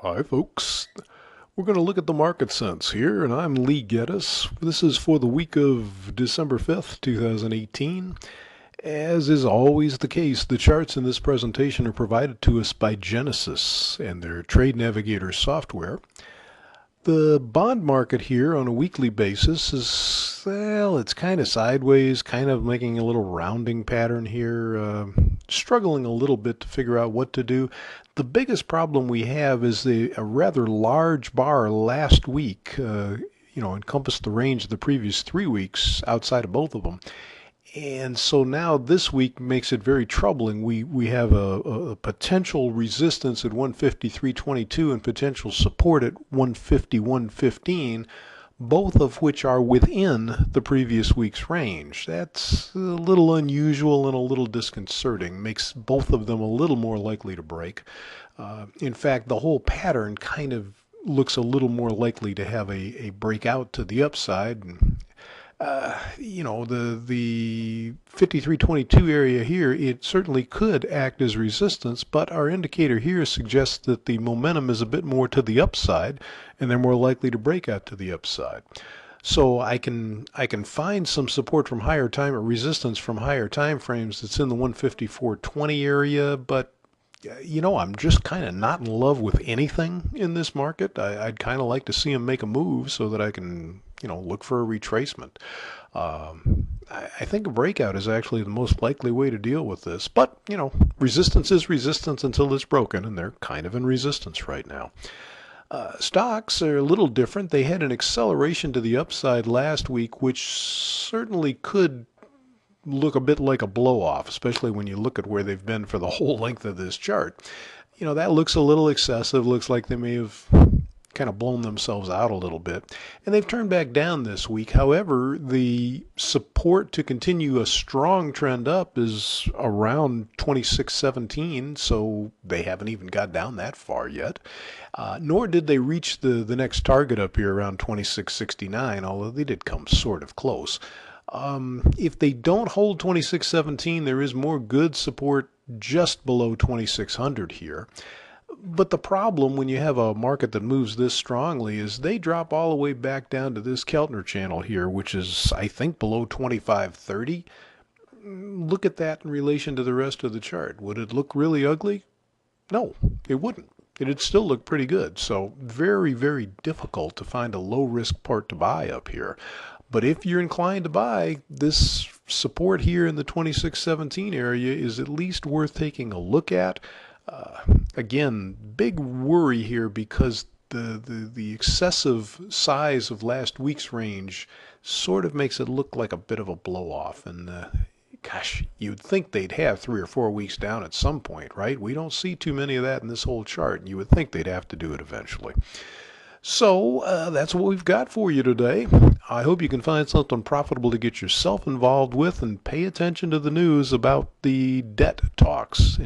Hi, folks. We're going to look at the market sense here, and I'm Lee Gettess. This is for the week of December 5th, 2018. As is always the case, the charts in this presentation are provided to us by Gettess and their Trade Navigator software. The bond market here on a weekly basis is, well, it's kind of sideways, kind of making a little rounding pattern here, struggling a little bit to figure out what to do. The biggest problem we have is a rather large bar last week, encompassed the range of the previous 3 weeks outside of both of them. And so now this week makes it very troubling. We have a potential resistance at 153.22 and potential support at 151.15, both of which are within the previous week's range. That's a little unusual and a little disconcerting. Makes both of them a little more likely to break. In fact, the whole pattern kind of looks a little more likely to have a breakout to the upside. The 53.22 area here, it certainly could act as resistance, but our indicator here suggests that the momentum is a bit more to the upside, and they're more likely to break out to the upside. So I can find some support from higher time or resistance from higher time frames that's in the 154.20 area, but I'm just kind of not in love with anything in this market. I'd kind of like to see them make a move so that I can, look for a retracement. I think a breakout is actually the most likely way to deal with this. But, resistance is resistance until it's broken, and they're kind of in resistance right now. Stocks are a little different. They had an acceleration to the upside last week, which certainly could look a bit like a blow-off, especially when you look at where they've been for the whole length of this chart. That looks a little excessive. Looks like they may have kind of blown themselves out a little bit. And they've turned back down this week. However, the support to continue a strong trend up is around 26.17, so they haven't even got down that far yet. Nor did they reach the next target up here around 26.69, although they did come sort of close. If they don't hold 26.17, there is more good support just below 2600 here. But the problem when you have a market that moves this strongly is they drop all the way back down to this Keltner channel here, which is, I think, below 2530. Look at that in relation to the rest of the chart. Would it look really ugly? No, it wouldn't. It'd still look pretty good. So very, very difficult to find a low-risk part to buy up here. But if you're inclined to buy, this support here in the 2617 area is at least worth taking a look at. Again, big worry here because the excessive size of last week's range sort of makes it look like a bit of a blow-off. And gosh, you'd think they'd have 3 or 4 weeks down at some point, right? We don't see too many of that in this whole chart, and you would think they'd have to do it eventually. So that's what we've got for you today. I hope you can find something profitable to get yourself involved with and pay attention to the news about the debt talks.